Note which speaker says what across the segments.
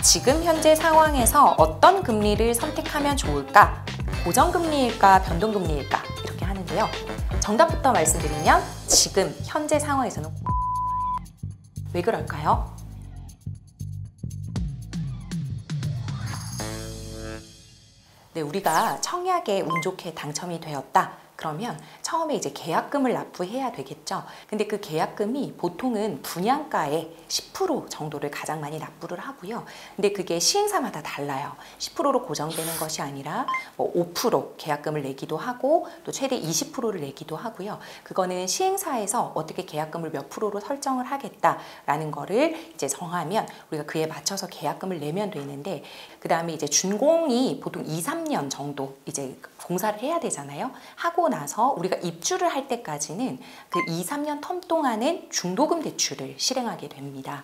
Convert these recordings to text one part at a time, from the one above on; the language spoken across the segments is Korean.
Speaker 1: 지금 현재 상황에서 어떤 금리를 선택하면 좋을까? 고정금리일까? 변동금리일까? 이렇게 하는데요. 정답부터 말씀드리면 지금 현재 상황에서는 왜 그럴까요? 네, 우리가 청약에 운 좋게 당첨이 되었다. 그러면 처음에 이제 계약금을 납부해야 되겠죠. 근데 그 계약금이 보통은 분양가의 10% 정도를 가장 많이 납부를 하고요. 근데 그게 시행사마다 달라요. 10%로 고정되는 것이 아니라 뭐 5% 계약금을 내기도 하고 또 최대 20%를 내기도 하고요. 그거는 시행사에서 어떻게 계약금을 몇 프로로 설정을 하겠다라는 거를 이제 정하면 우리가 그에 맞춰서 계약금을 내면 되는데, 그 다음에 이제 준공이 보통 2, 3년 정도 이제 공사를 해야 되잖아요. 하고 나서 우리가 입주를 할 때까지는 그 2, 3년 텀 동안은 중도금 대출을 실행하게 됩니다.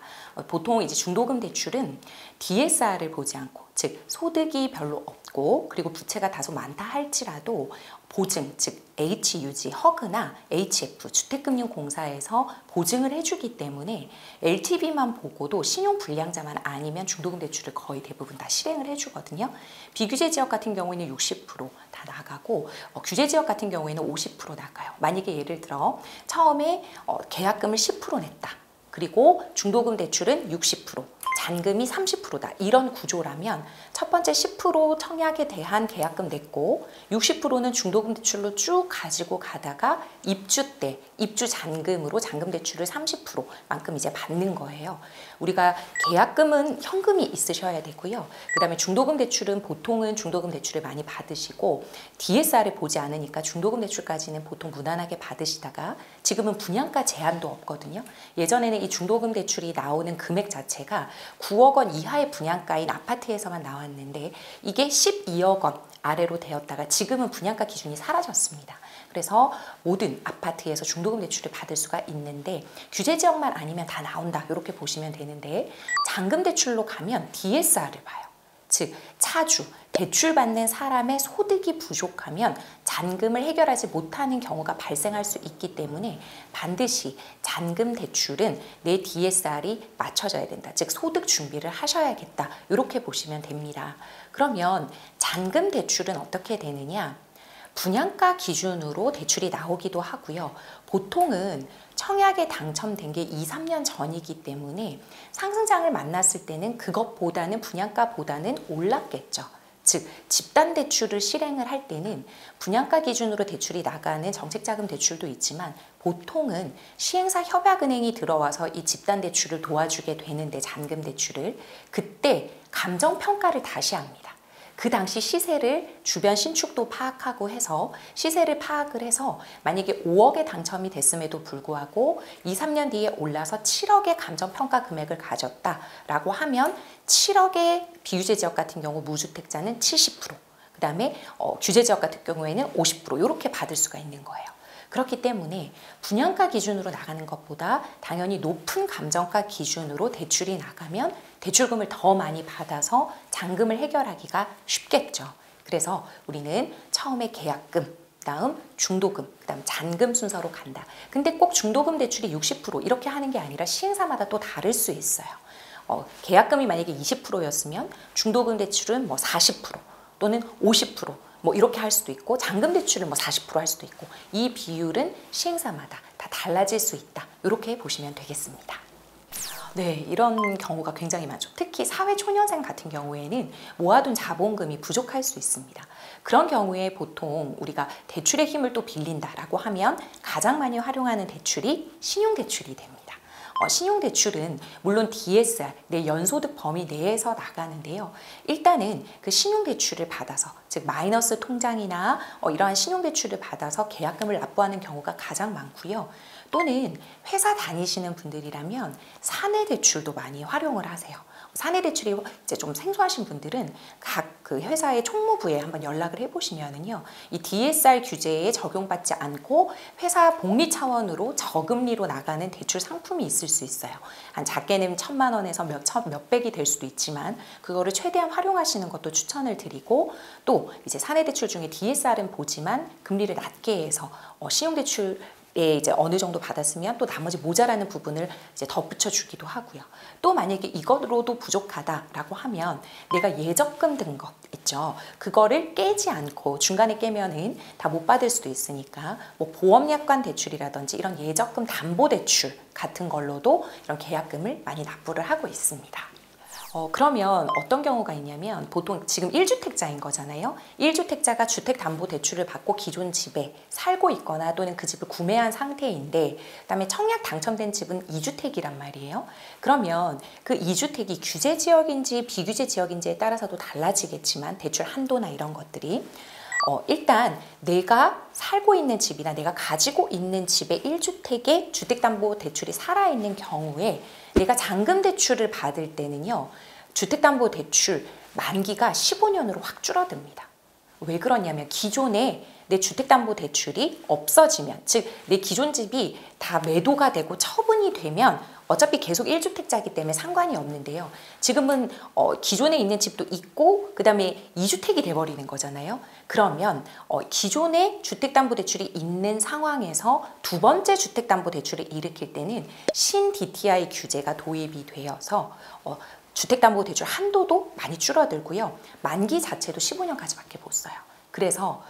Speaker 1: 보통 이제 중도금 대출은 DSR을 보지 않고, 즉 소득이 별로 없고 그리고 부채가 다소 많다 할지라도 보증, 즉 HUG, 허그나 HF, 주택금융공사에서 보증을 해주기 때문에 LTV만 보고도 신용불량자만 아니면 중도금 대출을 거의 대부분 다 실행을 해주거든요. 비규제 지역 같은 경우에는 60%다 나가고 규제 지역 같은 경우에는 50% 나가요. 만약에 예를 들어 처음에 계약금을 10% 냈다. 그리고 중도금 대출은 60%, 잔금이 30%다. 이런 구조라면 첫 번째 10% 청약에 대한 계약금 냈고 60%는 중도금 대출로 쭉 가지고 가다가 입주 때 입주 잔금으로 잔금 대출을 30%만큼 이제 받는 거예요. 우리가 계약금은 현금이 있으셔야 되고요. 그 다음에 중도금 대출은 보통은 중도금 대출을 많이 받으시고 DSR을 보지 않으니까 중도금 대출까지는 보통 무난하게 받으시다가 지금은 분양가 제한도 없거든요. 예전에는 이 중도금 대출이 나오는 금액 자체가 9억 원 이하의 분양가인 아파트에서만 나왔는데 이게 12억 원 아래로 되었다가 지금은 분양가 기준이 사라졌습니다. 그래서 모든 아파트에서 중도금 대출을 받을 수가 있는데 규제 지역만 아니면 다 나온다. 이렇게 보시면 되는데 잔금 대출로 가면 DSR을 봐요. 즉 차주, 대출받는 사람의 소득이 부족하면 잔금을 해결하지 못하는 경우가 발생할 수 있기 때문에 반드시 잔금 대출은 내 DSR이 맞춰져야 된다. 즉 소득 준비를 하셔야겠다. 이렇게 보시면 됩니다. 그러면 잔금 대출은 어떻게 되느냐? 분양가 기준으로 대출이 나오기도 하고요. 보통은 청약에 당첨된 게 2, 3년 전이기 때문에 상승장을 만났을 때는 그것보다는 분양가보다는 올랐겠죠. 즉 집단 대출을 실행을 할 때는 분양가 기준으로 대출이 나가는 정책자금 대출도 있지만 보통은 시행사 협약은행이 들어와서 이 집단 대출을 도와주게 되는데 잔금 대출을 그때 감정평가를 다시 합니다. 그 당시 시세를 주변 신축도 파악하고 해서 시세를 파악을 해서 만약에 5억에 당첨이 됐음에도 불구하고 2, 3년 뒤에 올라서 7억의 감정평가 금액을 가졌다라고 하면 7억의 비규제 지역 같은 경우 무주택자는 70%, 그 다음에 규제 지역 같은 경우에는 50% 이렇게 받을 수가 있는 거예요. 그렇기 때문에 분양가 기준으로 나가는 것보다 당연히 높은 감정가 기준으로 대출이 나가면 대출금을 더 많이 받아서 잔금을 해결하기가 쉽겠죠. 그래서 우리는 처음에 계약금, 다음 중도금, 그다음 잔금 순서로 간다. 근데 꼭 중도금 대출이 60% 이렇게 하는 게 아니라 시행사마다 또 다를 수 있어요. 계약금이 만약에 20%였으면 중도금 대출은 뭐 40% 또는 50% 뭐 이렇게 할 수도 있고 잔금 대출은 뭐 40% 할 수도 있고 이 비율은 시행사마다 다 달라질 수 있다. 이렇게 보시면 되겠습니다. 네, 이런 경우가 굉장히 많죠. 특히 사회초년생 같은 경우에는 모아둔 자본금이 부족할 수 있습니다. 그런 경우에 보통 우리가 대출의 힘을 또 빌린다라고 하면 가장 많이 활용하는 대출이 신용대출이 됩니다. 신용대출은 물론 DSR, 내 연소득 범위 내에서 나가는데요. 일단은 그 신용대출을 받아서, 즉 마이너스 통장이나 이러한 신용대출을 받아서 계약금을 납부하는 경우가 가장 많고요. 또는 회사 다니시는 분들이라면 사내대출도 많이 활용을 하세요. 사내대출이 이제 좀 생소하신 분들은 각 그 회사의 총무부에 한번 연락을 해보시면은요, 이 DSR 규제에 적용받지 않고 회사 복리 차원으로 저금리로 나가는 대출 상품이 있을 수 있어요. 한 작게는 1,000만 원에서 몇백이 될 수도 있지만 그거를 최대한 활용하시는 것도 추천을 드리고, 또 이제 사내대출 중에 DSR은 보지만 금리를 낮게 해서 신용대출 이제 어느 정도 받았으면 또 나머지 모자라는 부분을 이제 덧붙여 주기도 하고요. 또 만약에 이것으로도 부족하다라고 하면 내가 예적금 든 것 있죠. 그거를 깨지 않고 중간에 깨면은 다 못 받을 수도 있으니까 뭐 보험약관 대출이라든지 이런 예적금 담보 대출 같은 걸로도 이런 계약금을 많이 납부를 하고 있습니다. 그러면 어떤 경우가 있냐면 보통 지금 1주택자인 거잖아요. 1주택자가 주택담보대출을 받고 기존 집에 살고 있거나 또는 그 집을 구매한 상태인데 그다음에 청약 당첨된 집은 2주택이란 말이에요. 그러면 그 2주택이 규제지역인지 비규제지역인지에 따라서도 달라지겠지만 대출 한도나 이런 것들이 일단 내가 살고 있는 집이나 내가 가지고 있는 집의 1주택에 주택담보대출이 살아있는 경우에 내가 잔금대출을 받을 때는요. 주택담보대출 만기가 15년으로 확 줄어듭니다. 왜 그러냐면 기존에 내 주택담보대출이 없어지면 즉 내 기존 집이 다 매도가 되고 처분이 되면 어차피 계속 1주택자이기 때문에 상관이 없는데요. 지금은 기존에 있는 집도 있고 그 다음에 2주택이 돼버리는 거잖아요. 그러면 기존에 주택담보대출이 있는 상황에서 두 번째 주택담보대출을 일으킬 때는 신 DTI 규제가 도입이 되어서 주택담보대출 한도도 많이 줄어들고요. 만기 자체도 15년까지밖에 못 써요. 그래서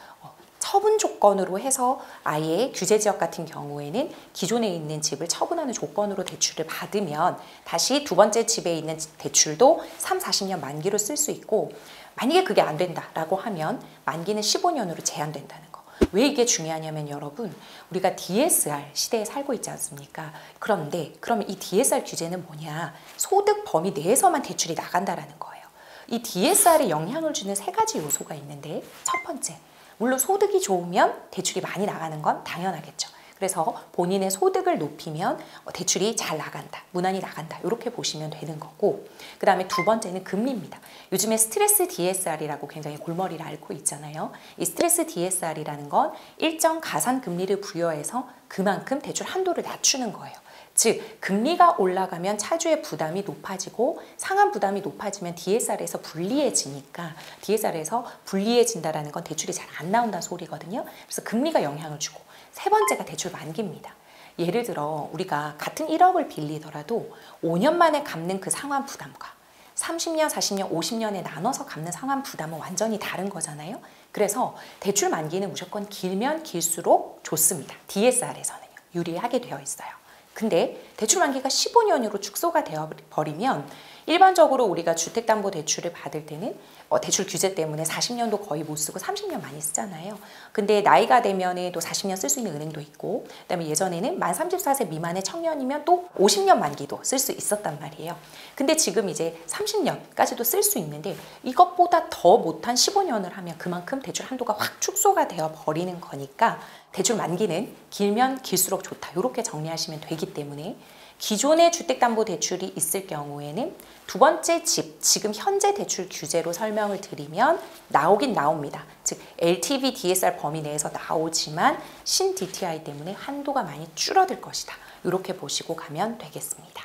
Speaker 1: 처분 조건으로 해서 아예 규제지역 같은 경우에는 기존에 있는 집을 처분하는 조건으로 대출을 받으면 다시 두 번째 집에 있는 대출도 3, 40년 만기로 쓸 수 있고 만약에 그게 안 된다라고 하면 만기는 15년으로 제한된다는 거. 왜 이게 중요하냐면 여러분 우리가 DSR 시대에 살고 있지 않습니까? 그런데 그러면 이 DSR 규제는 뭐냐? 소득 범위 내에서만 대출이 나간다라는 거예요. 이 DSR에 영향을 주는 세 가지 요소가 있는데 첫 번째 물론 소득이 좋으면 대출이 많이 나가는 건 당연하겠죠. 그래서 본인의 소득을 높이면 대출이 잘 나간다, 무난히 나간다 이렇게 보시면 되는 거고 그 다음에 두 번째는 금리입니다. 요즘에 스트레스 DSR이라고 굉장히 골머리를 앓고 있잖아요. 이 스트레스 DSR이라는 건 일정 가산 금리를 부여해서 그만큼 대출 한도를 낮추는 거예요. 즉 금리가 올라가면 차주의 부담이 높아지고 상환 부담이 높아지면 DSR에서 불리해지니까 DSR에서 불리해진다는 건 대출이 잘 안 나온다는 소리거든요. 그래서 금리가 영향을 주고 세 번째가 대출 만기입니다. 예를 들어 우리가 같은 1억을 빌리더라도 5년 만에 갚는 그 상환 부담과 30년, 40년, 50년에 나눠서 갚는 상환 부담은 완전히 다른 거잖아요. 그래서 대출 만기는 무조건 길면 길수록 좋습니다. DSR에서는요. 유리하게 되어 있어요. 근데 대출 만기가 15년으로 축소가 되어버리면 일반적으로 우리가 주택담보대출을 받을 때는 대출 규제 때문에 40년도 거의 못 쓰고 30년 많이 쓰잖아요. 근데 나이가 되면 또 40년 쓸 수 있는 은행도 있고 그다음에 예전에는 만 34세 미만의 청년이면 또 50년 만기도 쓸 수 있었단 말이에요. 근데 지금 이제 30년까지도 쓸 수 있는데 이것보다 더 못한 15년을 하면 그만큼 대출 한도가 확 축소가 되어 버리는 거니까 대출 만기는 길면 길수록 좋다. 이렇게 정리하시면 되기 때문에 기존의 주택담보대출이 있을 경우에는 두 번째 집, 지금 현재 대출 규제로 설명을 드리면 나오긴 나옵니다. 즉 LTV, DSR 범위 내에서 나오지만 신 DTI 때문에 한도가 많이 줄어들 것이다. 이렇게 보시고 가면 되겠습니다.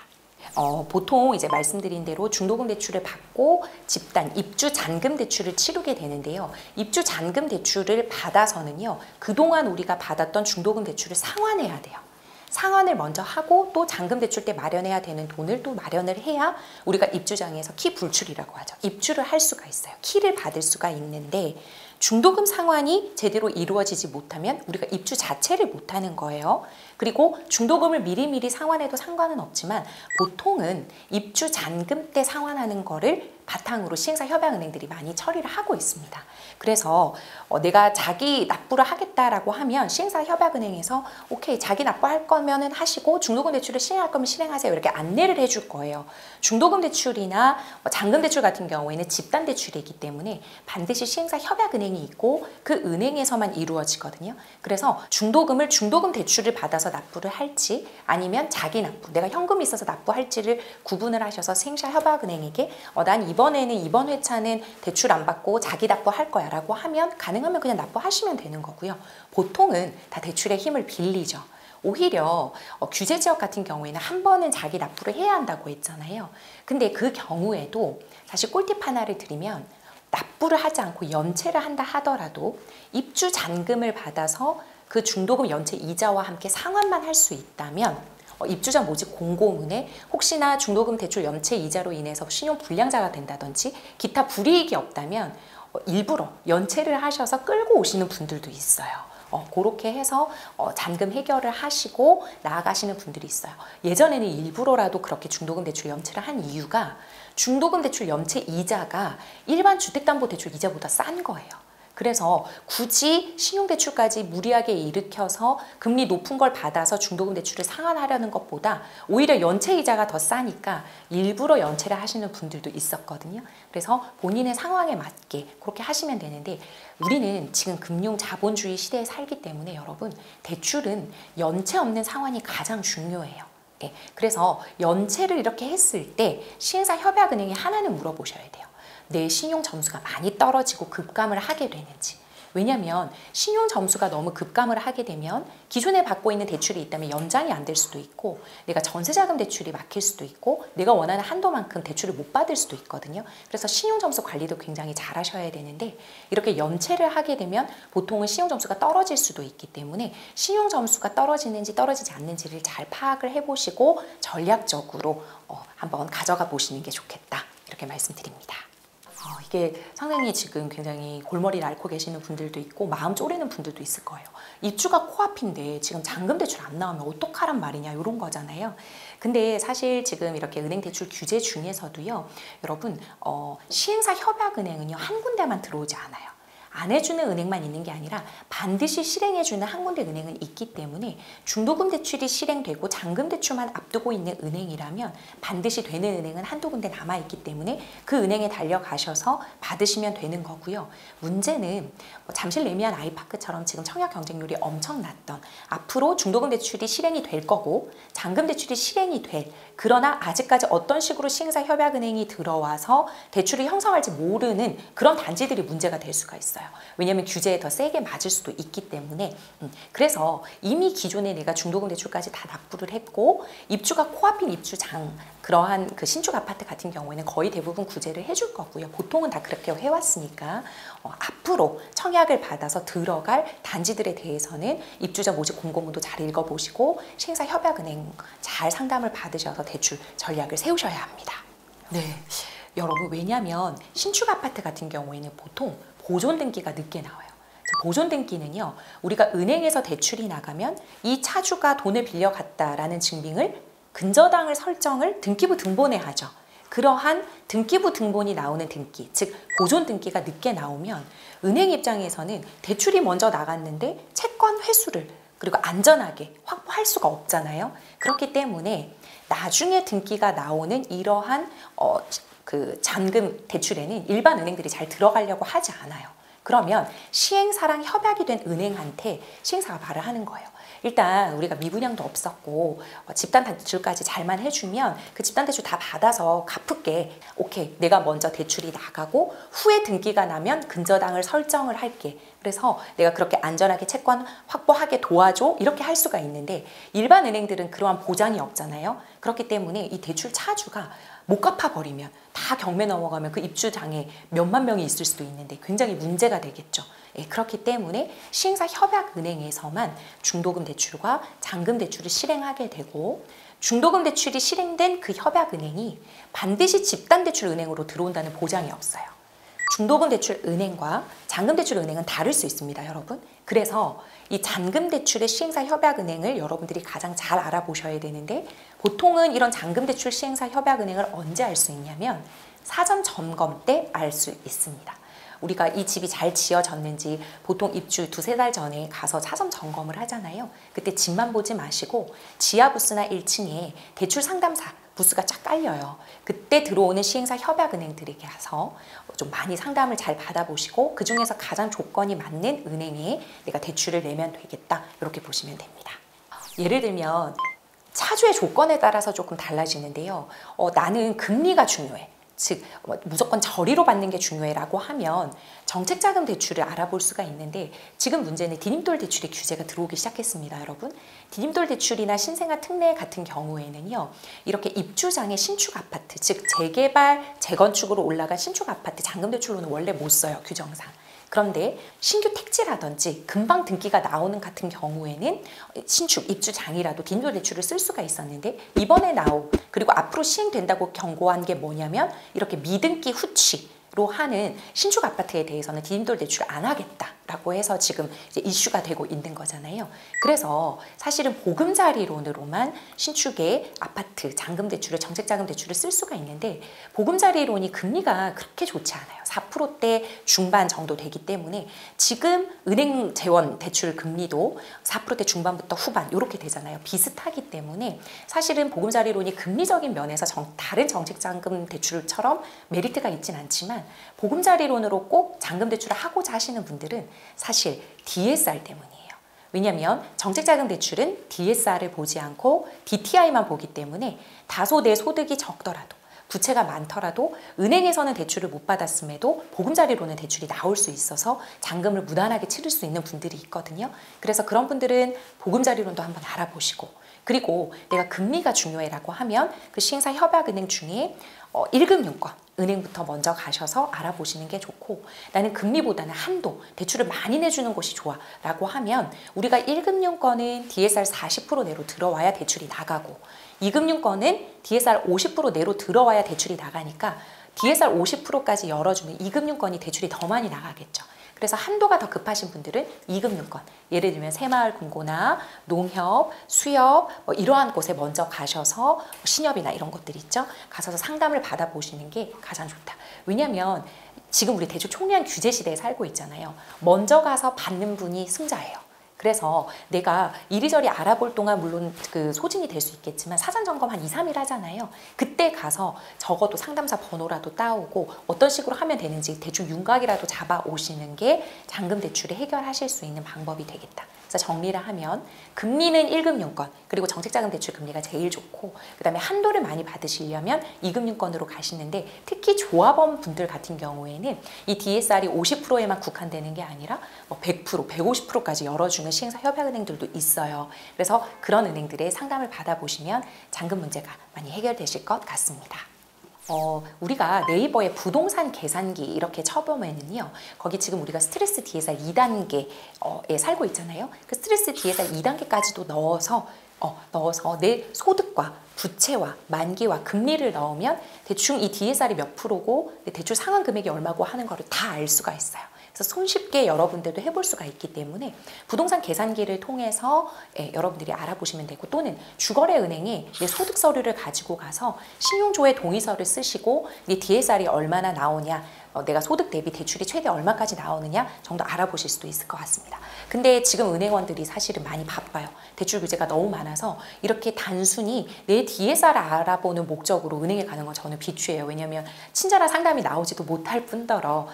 Speaker 1: 보통 이제 말씀드린 대로 중도금 대출을 받고 집단 입주 잔금 대출을 치르게 되는데요. 입주 잔금 대출을 받아서는요. 그동안 우리가 받았던 중도금 대출을 상환해야 돼요. 상환을 먼저 하고 또 잔금 대출 때 마련해야 되는 돈을 또 마련을 해야 우리가 입주장에서 키 불출이라고 하죠. 입주를 할 수가 있어요. 키를 받을 수가 있는데 중도금 상환이 제대로 이루어지지 못하면 우리가 입주 자체를 못하는 거예요. 그리고 중도금을 미리미리 상환해도 상관은 없지만 보통은 입주 잔금 때 상환하는 거를 바탕으로 시행사협약은행들이 많이 처리를 하고 있습니다. 그래서 내가 자기 납부를 하겠다라고 하면 시행사협약은행에서 오케이 자기 납부할 거면은 하시고 중도금 대출을 실행할 거면 실행하세요 이렇게 안내를 해줄 거예요. 중도금 대출이나 잔금 대출 같은 경우에는 집단 대출이기 때문에 반드시 시행사협약은행이 있고 그 은행에서만 이루어지거든요. 그래서 중도금을 중도금 대출을 받아서 납부를 할지 아니면 자기 납부 내가 현금이 있어서 납부할지를 구분을 하셔서 시행사협약은행에게 난 이번에는 이번 회차는 대출 안 받고 자기 납부할 거야 라고 하면 가능하면 그냥 납부하시면 되는 거고요. 보통은 다 대출의 힘을 빌리죠. 오히려 규제지역 같은 경우에는 한 번은 자기 납부를 해야 한다고 했잖아요. 근데 그 경우에도 사실 꿀팁 하나를 드리면 납부를 하지 않고 연체를 한다 하더라도 입주 잔금을 받아서 그 중도금 연체 이자와 함께 상환만 할 수 있다면 입주자 모집 공고문에 혹시나 중도금 대출 연체 이자로 인해서 신용 불량자가 된다든지 기타 불이익이 없다면 일부러 연체를 하셔서 끌고 오시는 분들도 있어요. 그렇게 해서 잔금 해결을 하시고 나아가시는 분들이 있어요. 예전에는 일부러라도 그렇게 중도금 대출 연체를 한 이유가 중도금 대출 연체 이자가 일반 주택담보대출 이자보다 싼 거예요. 그래서 굳이 신용대출까지 무리하게 일으켜서 금리 높은 걸 받아서 중도금 대출을 상환하려는 것보다 오히려 연체이자가 더 싸니까 일부러 연체를 하시는 분들도 있었거든요. 그래서 본인의 상황에 맞게 그렇게 하시면 되는데 우리는 지금 금융 자본주의 시대에 살기 때문에 여러분 대출은 연체 없는 상환이 가장 중요해요. 그래서 연체를 이렇게 했을 때 시행사 협약은행에 하나는 물어보셔야 돼요. 내 신용 점수가 많이 떨어지고 급감을 하게 되는지. 왜냐하면 신용 점수가 너무 급감을 하게 되면 기존에 받고 있는 대출이 있다면 연장이 안 될 수도 있고 내가 전세자금 대출이 막힐 수도 있고 내가 원하는 한도만큼 대출을 못 받을 수도 있거든요. 그래서 신용 점수 관리도 굉장히 잘 하셔야 되는데 이렇게 연체를 하게 되면 보통은 신용 점수가 떨어질 수도 있기 때문에 신용 점수가 떨어지는지 떨어지지 않는지를 잘 파악을 해보시고 전략적으로 한번 가져가 보시는 게 좋겠다. 이렇게 말씀드립니다. 이게 상당히 지금 굉장히 골머리를 앓고 계시는 분들도 있고 마음 쪼리는 분들도 있을 거예요. 입주가 코앞인데 지금 잔금 대출 안 나오면 어떡하란 말이냐 이런 거잖아요. 근데 사실 지금 이렇게 은행 대출 규제 중에서도요. 여러분 시행사 협약은행은요. 한 군데만 들어오지 않아요. 안 해주는 은행만 있는 게 아니라 반드시 실행해주는 한 군데 은행은 있기 때문에 중도금 대출이 실행되고 잔금 대출만 앞두고 있는 은행이라면 반드시 되는 은행은 한두 군데 남아있기 때문에 그 은행에 달려가셔서 받으시면 되는 거고요. 문제는 잠실 레미안 아이파크처럼 지금 청약 경쟁률이 엄청 낮던 앞으로 중도금 대출이 실행이 될 거고 잔금 대출이 실행이 될 그러나 아직까지 어떤 식으로 시행사 협약은행이 들어와서 대출을 형성할지 모르는 그런 단지들이 문제가 될 수가 있어요. 왜냐하면 규제에 더 세게 맞을 수도 있기 때문에 그래서 이미 기존에 내가 중도금 대출까지 다 납부를 했고 입주가 코앞인 입주장 그러한 그 신축 아파트 같은 경우에는 거의 대부분 구제를 해줄 거고요. 보통은 다 그렇게 해왔으니까 앞으로 청약을 받아서 들어갈 단지들에 대해서는 입주자 모집 공고문도 잘 읽어보시고 시행사 협약은행 잘 상담을 받으셔서 대출 전략을 세우셔야 합니다. 네, 여러분 왜냐하면 신축 아파트 같은 경우에는 보통 보존 등기가 늦게 나와요. 보존 등기는요, 우리가 은행에서 대출이 나가면 이 차주가 돈을 빌려갔다라는 증빙을 근저당을 설정을 등기부 등본에 하죠. 그러한 등기부 등본이 나오는 등기, 즉 보존 등기가 늦게 나오면 은행 입장에서는 대출이 먼저 나갔는데 채권 회수를 그리고 안전하게 확보할 수가 없잖아요. 그렇기 때문에 나중에 등기가 나오는 이러한 그 잔금 대출에는 일반 은행들이 잘 들어가려고 하지 않아요. 그러면 시행사랑 협약이 된 은행한테 시행사가 말을 하는 거예요. 일단 우리가 미분양도 없었고 집단 대출까지 잘만 해주면 그 집단 대출 다 받아서 갚을게. 오케이, 내가 먼저 대출이 나가고 후에 등기가 나면 근저당을 설정을 할게. 그래서 내가 그렇게 안전하게 채권 확보하게 도와줘. 이렇게 할 수가 있는데 일반 은행들은 그러한 보장이 없잖아요. 그렇기 때문에 이 대출 차주가 못 갚아버리면 다 경매 넘어가면 그 입주장에 몇만 명이 있을 수도 있는데 굉장히 문제가 되겠죠. 그렇기 때문에 시행사 협약은행에서만 중도금 대출과 잔금 대출을 실행하게 되고 중도금 대출이 실행된 그 협약은행이 반드시 집단대출은행으로 들어온다는 보장이 없어요. 중도금 대출 은행과 잔금 대출 은행은 다를 수 있습니다, 여러분. 그래서 이 잔금 대출의 시행사 협약은행을 여러분들이 가장 잘 알아보셔야 되는데 보통은 이런 잔금 대출 시행사 협약은행을 언제 알 수 있냐면 사전 점검 때 알 수 있습니다. 우리가 이 집이 잘 지어졌는지 보통 입주 2-3달 전에 가서 사전 점검을 하잖아요. 그때 집만 보지 마시고 지하 부스나 1층에 대출 상담사 부스가 쫙 깔려요. 그때 들어오는 시행사 협약은행들에게 가서 좀 많이 상담을 잘 받아보시고 그중에서 가장 조건이 맞는 은행에 내가 대출을 내면 되겠다. 이렇게 보시면 됩니다. 예를 들면 차주의 조건에 따라서 조금 달라지는데요. 나는 금리가 중요해. 즉 무조건 저리로 받는 게 중요해라고 하면 정책자금 대출을 알아볼 수가 있는데 지금 문제는 디딤돌 대출의 규제가 들어오기 시작했습니다, 여러분. 디딤돌 대출이나 신생아 특례 같은 경우에는요. 이렇게 입주장의 신축 아파트, 즉 재개발, 재건축으로 올라간 신축 아파트 잔금 대출로는 원래 못 써요, 규정상. 그런데 신규 택지라든지 금방 등기가 나오는 같은 경우에는 신축, 입주 장이라도 디딤돌대출을 쓸 수가 있었는데 이번에 나온 그리고 앞으로 시행된다고 경고한 게 뭐냐면 이렇게 미등기 후취로 하는 신축 아파트에 대해서는 디딤돌 대출을 안 하겠다라고 해서 지금 이제 이슈가 되고 있는 거잖아요. 그래서 사실은 보금자리론으로만 신축의 아파트 잔금 대출을 정책자금 대출을 쓸 수가 있는데 보금자리론이 금리가 그렇게 좋지 않아요. 4%대 중반 정도 되기 때문에 지금 은행 재원 대출 금리도 4%대 중반부터 후반 이렇게 되잖아요. 비슷하기 때문에 사실은 보금자리론이 금리적인 면에서 다른 정책자금 대출처럼 메리트가 있진 않지만 보금자리론으로 꼭 잔금 대출을 하고자 하시는 분들은 사실 DSR 때문이에요. 왜냐하면 정책자금 대출은 DSR을 보지 않고 DTI만 보기 때문에 다소 내 소득이 적더라도 부채가 많더라도 은행에서는 대출을 못 받았음에도 보금자리로는 대출이 나올 수 있어서 잔금을 무난하게 치를 수 있는 분들이 있거든요. 그래서 그런 분들은 보금자리론도 한번 알아보시고 그리고 내가 금리가 중요해라고 하면 그 시행사 협약은행 중에 1금융권 은행부터 먼저 가셔서 알아보시는 게 좋고 나는 금리보다는 한도, 대출을 많이 내주는 곳이 좋아 라고 하면 우리가 1금융권은 DSR 40% 내로 들어와야 대출이 나가고 2금융권은 DSR 50% 내로 들어와야 대출이 나가니까 DSR 50%까지 열어주면 2금융권이 대출이 더 많이 나가겠죠. 그래서 한도가 더 급하신 분들은 2금융권, 예를 들면 새마을금고나 농협, 수협 이러한 곳에 먼저 가셔서 신협이나 이런 것들 있죠. 가서 상담을 받아보시는 게 가장 좋다. 왜냐하면 지금 우리 대출 총량 규제 시대에 살고 있잖아요. 먼저 가서 받는 분이 승자예요. 그래서 내가 이리저리 알아볼 동안 물론 그 소진이 될 수 있겠지만 사전 점검 한 2, 3일 하잖아요. 그때 가서 적어도 상담사 번호라도 따오고 어떤 식으로 하면 되는지 대충 윤곽이라도 잡아 오시는 게 잔금 대출을 해결하실 수 있는 방법이 되겠다. 그래서 정리를 하면 금리는 1금융권 그리고 정책자금 대출 금리가 제일 좋고 그다음에 한도를 많이 받으시려면 2금융권으로 가시는데 특히 조합원 분들 같은 경우에는 이 DSR이 50%에만 국한되는 게 아니라 100%, 150%까지 열어주는 시행사 협약은행들도 있어요. 그래서 그런 은행들의 상담을 받아보시면 잔금 문제가 많이 해결되실 것 같습니다. 우리가 네이버에 부동산 계산기 이렇게 쳐보면은요, 거기 지금 우리가 스트레스 DSR 2단계에 살고 있잖아요. 그 스트레스 DSR 2단계까지도 넣어서 내 소득과 부채와 만기와 금리를 넣으면 대충 이 DSR이 몇 프로고 대출 상환 금액이 얼마고 하는 거를 다 알 수가 있어요. 그래서 손쉽게 여러분들도 해볼 수가 있기 때문에 부동산 계산기를 통해서 여러분들이 알아보시면 되고 또는 주거래은행에 내 소득 서류를 가지고 가서 신용조회 동의서를 쓰시고 내 DSR이 얼마나 나오냐 내가 소득 대비 대출이 최대 얼마까지 나오느냐 정도 알아보실 수도 있을 것 같습니다. 근데 지금 은행원들이 사실은 많이 바빠요. 대출 규제가 너무 많아서 이렇게 단순히 내 DSR을 알아보는 목적으로 은행에 가는 건 저는 비추해요. 왜냐하면 친절한 상담이 나오지도 못할 뿐더러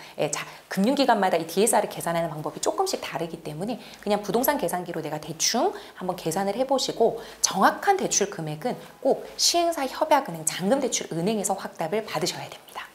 Speaker 1: 금융기관마다 이 DSR을 계산하는 방법이 조금씩 다르기 때문에 그냥 부동산 계산기로 내가 대충 한번 계산을 해보시고 정확한 대출 금액은 꼭 시행사 협약은행 잔금대출은행에서 확답을 받으셔야 됩니다.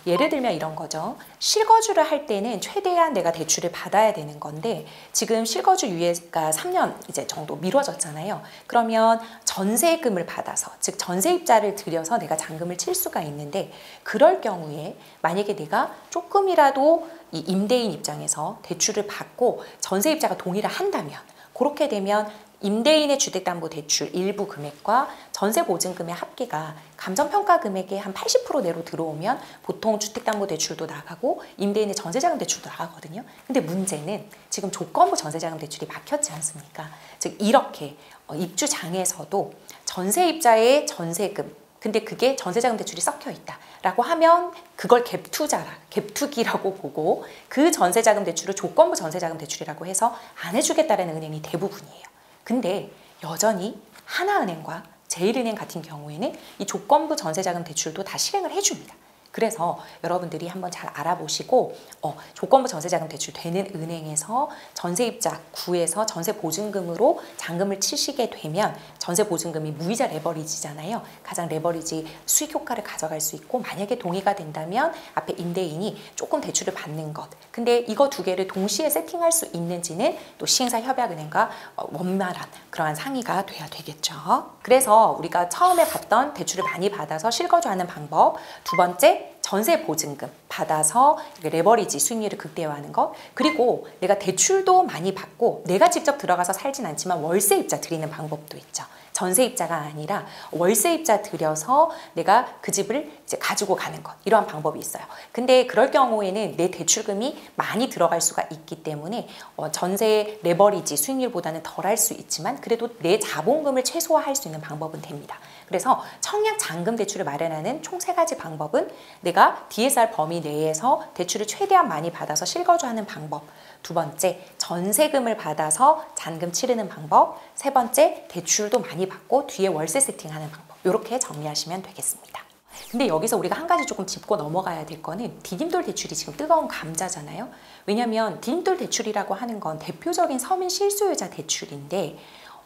Speaker 1: 예를 들면 이런 거죠. 실거주를 할 때는 최대한 내가 대출을 받아야 되는 건데 지금 실거주 유예가 3년 이제 정도 미뤄졌잖아요. 그러면 전세금을 받아서 즉 전세입자를 들여서 내가 잔금을 칠 수가 있는데 그럴 경우에 만약에 내가 조금이라도 이 임대인 입장에서 대출을 받고 전세입자가 동의를 한다면 그렇게 되면 임대인의 주택담보대출 일부 금액과 전세보증금의 합계가 감정평가 금액의 한 80% 내로 들어오면 보통 주택담보대출도 나가고 임대인의 전세자금 대출도 나가거든요. 근데 문제는 지금 조건부 전세자금 대출이 막혔지 않습니까? 즉 이렇게 입주장에서도 전세입자의 전세금 근데 그게 전세자금 대출이 섞여 있다라고 하면 그걸 갭투기라고 보고 그 전세자금 대출을 조건부 전세자금 대출이라고 해서 안 해주겠다라는 은행이 대부분이에요. 근데 여전히 하나은행과 제일은행 같은 경우에는 이 조건부 전세자금 대출도 다 실행을 해줍니다. 그래서 여러분들이 한번 잘 알아보시고 조건부 전세자금 대출 되는 은행에서 전세입자 구해서 전세보증금으로 잔금을 치시게 되면 전세보증금이 무이자 레버리지잖아요. 가장 레버리지 수익 효과를 가져갈 수 있고 만약에 동의가 된다면 앞에 임대인이 조금 대출을 받는 것 근데 이거 두 개를 동시에 세팅할 수 있는지는 또 시행사 협약은행과 원만한 그러한 상의가 돼야 되겠죠. 그래서 우리가 처음에 봤던 대출을 많이 받아서 실거주하는 방법 두 번째 전세 보증금 받아서 레버리지 수익률을 극대화하는 것, 그리고 내가 대출도 많이 받고 내가 직접 들어가서 살진 않지만 월세입자 드리는 방법도 있죠. 전세입자가 아니라 월세입자 들여서 내가 그 집을 이제 가지고 가는 것, 이러한 방법이 있어요. 근데 그럴 경우에는 내 대출금이 많이 들어갈 수가 있기 때문에 전세 레버리지 수익률보다는 덜 할 수 있지만 그래도 내 자본금을 최소화할 수 있는 방법은 됩니다. 그래서 청약 잔금 대출을 마련하는 총 3가지 방법은 내가 DSR 범위 내에서 대출을 최대한 많이 받아서 실거주하는 방법, 2번째, 전세금을 받아서 잔금 치르는 방법, 3번째, 대출도 많이 받고 뒤에 월세 세팅하는 방법, 이렇게 정리하시면 되겠습니다. 근데 여기서 우리가 한 가지 조금 짚고 넘어가야 될 거는 디딤돌 대출이 지금 뜨거운 감자잖아요. 왜냐하면 디딤돌 대출이라고 하는 건 대표적인 서민 실수요자 대출인데,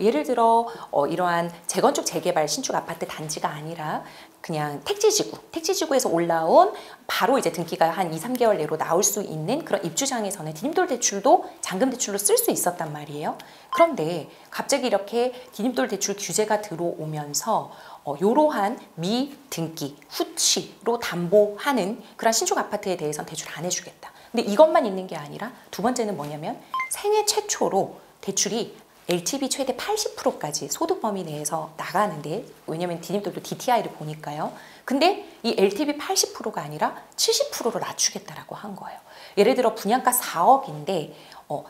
Speaker 1: 예를 들어 이러한 재건축 재개발 신축 아파트 단지가 아니라 그냥 택지지구에서 올라온 바로 이제 등기가 한 2-3개월 내로 나올 수 있는 그런 입주장에서는 디딤돌 대출도 잔금 대출로 쓸 수 있었단 말이에요. 그런데 갑자기 이렇게 디딤돌 대출 규제가 들어오면서 이러한 미등기, 후취로 담보하는 그런 신축 아파트에 대해서는 대출 안 해주겠다. 근데 이것만 있는 게 아니라 2번째는 뭐냐면 생애 최초로 대출이 LTV 최대 80%까지 소득 범위 내에서 나가는데, 왜냐면 디딤돌도 DTI를 보니까요. 근데 이 LTV 80%가 아니라 70%로 낮추겠다라고 한 거예요. 예를 들어 분양가 4억인데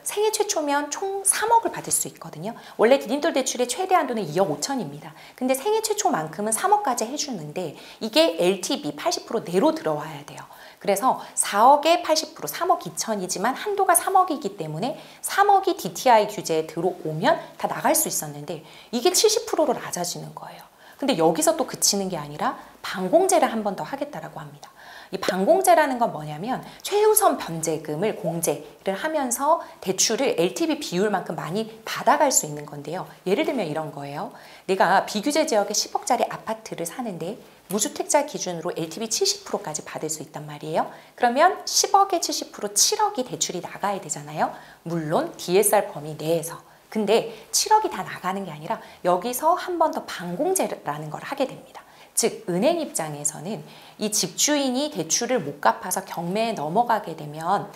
Speaker 1: 생애 최초면 총 3억을 받을 수 있거든요. 원래 디딤돌 대출의 최대 한도는 2억 5천입니다. 근데 생애 최초만큼은 3억까지 해주는데 이게 LTV 80% 내로 들어와야 돼요. 그래서 4억에 80%, 3억 2천이지만 한도가 3억이기 때문에 3억이 DTI 규제에 들어오면 다 나갈 수 있었는데 이게 70%로 낮아지는 거예요. 근데 여기서 또 그치는 게 아니라 반공제를 한 번 더 하겠다라고 합니다. 이 반공제라는 건 뭐냐면 최우선 변제금을 공제를 하면서 대출을 LTV 비율만큼 많이 받아갈 수 있는 건데요. 예를 들면 이런 거예요. 내가 비규제 지역에 10억짜리 아파트를 사는데 무주택자 기준으로 LTV 70%까지 받을 수 있단 말이에요. 그러면 10억에 70% 7억이 대출이 나가야 되잖아요. 물론 DSR 범위 내에서. 근데 7억이 다 나가는 게 아니라 여기서 한 번 더 반공제라는 걸 하게 됩니다. 즉 은행 입장에서는 이 집주인이 대출을 못 갚아서 경매에 넘어가게 되면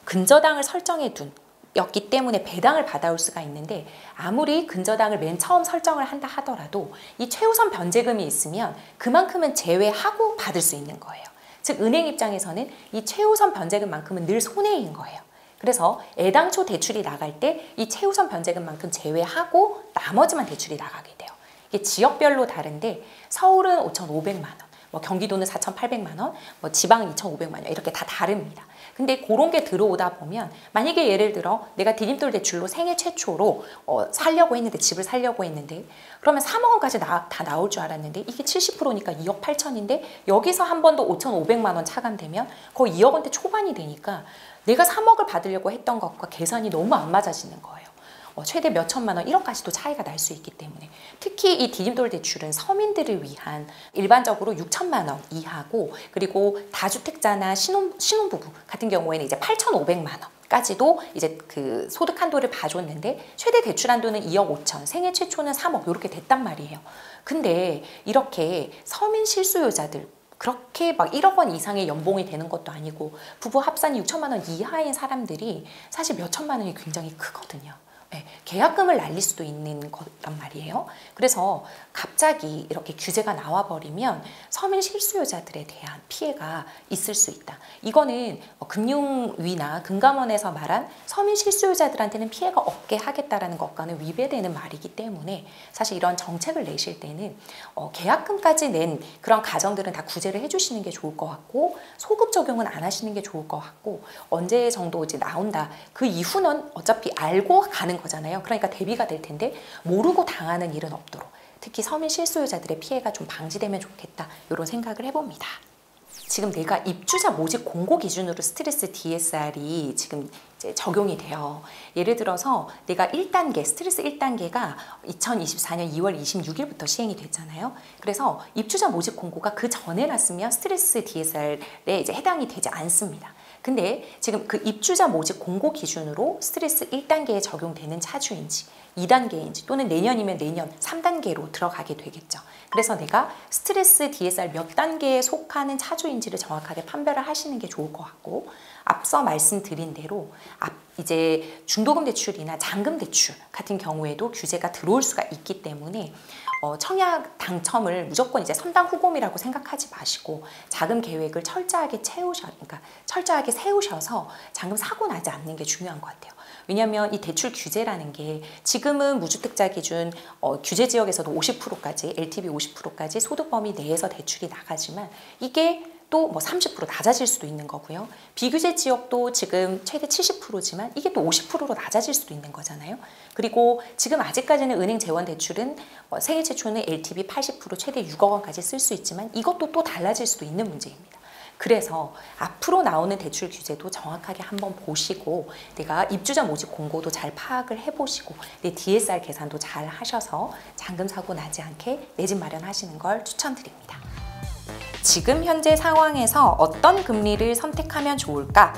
Speaker 1: 근저당을 설정해 둔 였기 때문에 배당을 받아올 수가 있는데, 아무리 근저당을 맨 처음 설정을 한다 하더라도 이 최우선 변제금이 있으면 그만큼은 제외하고 받을 수 있는 거예요. 즉 은행 입장에서는 이 최우선 변제금만큼은 늘 손해인 거예요. 그래서 애당초 대출이 나갈 때 이 최우선 변제금만큼 제외하고 나머지만 대출이 나가게 돼요. 이게 지역별로 다른데 서울은 5,500만 원, 뭐 경기도는 4,800만 원, 뭐 지방은 2,500만 원, 이렇게 다 다릅니다. 근데 그런 게 들어오다 보면 만약에 예를 들어 내가 디딤돌 대출로 생애 최초로 살려고 했는데, 집을 살려고 했는데, 그러면 3억 원까지 다 나올 줄 알았는데 이게 70%니까 2억 8천인데 여기서 한 번 더 5,500만 원 차감되면 거의 2억 원대 초반이 되니까 내가 3억을 받으려고 했던 것과 계산이 너무 안 맞아지는 거예요. 최대 몇 천만 원, 1억까지도 차이가 날 수 있기 때문에 특히 이 디딤돌 대출은 서민들을 위한 일반적으로 6천만 원 이하고, 그리고 다주택자나 신혼부부 같은 경우에는 이제 8,500만 원까지도 이제 그 소득 한도를 봐줬는데 최대 대출 한도는 2억 5천, 생애 최초는 3억 이렇게 됐단 말이에요. 근데 이렇게 서민 실수요자들, 그렇게 막 1억 원 이상의 연봉이 되는 것도 아니고 부부 합산이 6천만 원 이하인 사람들이 사실 몇 천만 원이 굉장히 크거든요. 네, 계약금을 날릴 수도 있는 거란 말이에요. 그래서 갑자기 이렇게 규제가 나와버리면 서민 실수요자들에 대한 피해가 있을 수 있다. 이거는 금융위나 금감원에서 말한 서민 실수요자들한테는 피해가 없게 하겠다라는 것과는 위배되는 말이기 때문에 사실 이런 정책을 내실 때는 계약금까지 낸 그런 가정들은 다 구제를 해주시는 게 좋을 것 같고, 소급 적용은 안 하시는 게 좋을 것 같고, 언제 정도 이제 나온다 그 이후는 어차피 알고 가는 거잖아요. 그러니까 대비가 될 텐데 모르고 당하는 일은 없도록, 특히 서민 실수요자들의 피해가 좀 방지되면 좋겠다, 이런 생각을 해봅니다. 지금 내가 입주자 모집 공고 기준으로 스트레스 DSR이 지금 이제 적용이 돼요. 예를 들어서 내가 1단계, 스트레스 1단계가 2024년 2월 26일부터 시행이 됐잖아요. 그래서 입주자 모집 공고가 그 전에 났으면 스트레스 DSR에 이제 해당이 되지 않습니다. 근데 지금 그 입주자 모집 공고 기준으로 스트레스 1단계에 적용되는 차주인지 2단계인지 또는 내년이면 내년 3단계로 들어가게 되겠죠. 그래서 내가 스트레스 DSR 몇 단계에 속하는 차주인지를 정확하게 판별을 하시는 게 좋을 것 같고, 앞서 말씀드린 대로 이제 중도금 대출이나 잔금 대출 같은 경우에도 규제가 들어올 수가 있기 때문에 청약 당첨을 무조건 이제 선당 후금이라고 생각하지 마시고 자금 계획을 철저하게 세우셔서 잔금 사고 나지 않는 게 중요한 것 같아요. 왜냐하면 이 대출 규제라는 게 지금은 무주택자 기준 규제 지역에서도 50%까지 LTV 50%까지 소득 범위 내에서 대출이 나가지만 이게 또 뭐 30% 낮아질 수도 있는 거고요. 비규제 지역도 지금 최대 70%지만 이게 또 50%로 낮아질 수도 있는 거잖아요. 그리고 지금 아직까지는 은행 재원 대출은 생애 최초는 LTV 80% 최대 6억 원까지 쓸 수 있지만 이것도 또 달라질 수도 있는 문제입니다. 그래서 앞으로 나오는 대출 규제도 정확하게 한번 보시고 내가 입주자 모집 공고도 잘 파악을 해보시고 내 DSR 계산도 잘 하셔서 잔금 사고 나지 않게 내 집 마련하시는 걸 추천드립니다. 지금 현재 상황에서 어떤 금리를 선택하면 좋을까?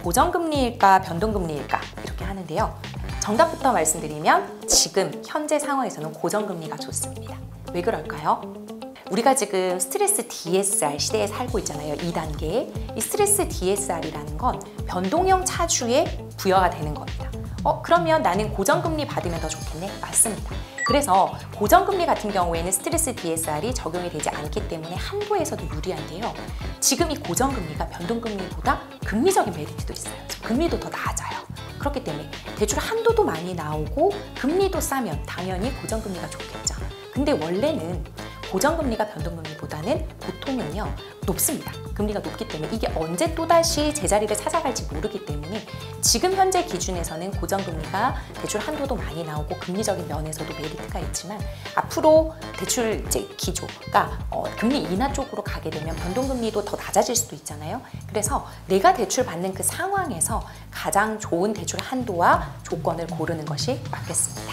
Speaker 1: 고정금리일까? 변동금리일까? 이렇게 하는데요. 정답부터 말씀드리면 지금 현재 상황에서는 고정금리가 좋습니다. 왜 그럴까요? 우리가 지금 스트레스 DSR 시대에 살고 있잖아요. 2단계. 이 스트레스 DSR이라는 건 변동형 차주에 부여가 되는 겁니다. 그러면 나는 고정금리 받으면 더 좋겠네? 맞습니다. 그래서 고정금리 같은 경우에는 스트레스 DSR이 적용이 되지 않기 때문에 한도에서도 유리한데요. 지금 이 고정금리가 변동금리보다 금리적인 메리트도 있어요. 금리도 더 낮아요. 그렇기 때문에 대출 한도도 많이 나오고 금리도 싸면 당연히 고정금리가 좋겠죠. 근데 원래는 고정금리가 변동금리보다는 보통은요 높습니다. 금리가 높기 때문에 이게 언제 또다시 제자리를 찾아갈지 모르기 때문에 지금 현재 기준에서는 고정금리가 대출 한도도 많이 나오고 금리적인 면에서도 메리트가 있지만 앞으로 대출 이제 기조가 금리 인하 쪽으로 가게 되면 변동금리도 더 낮아질 수도 있잖아요. 그래서 내가 대출 받는 그 상황에서 가장 좋은 대출 한도와 조건을 고르는 것이 맞겠습니다.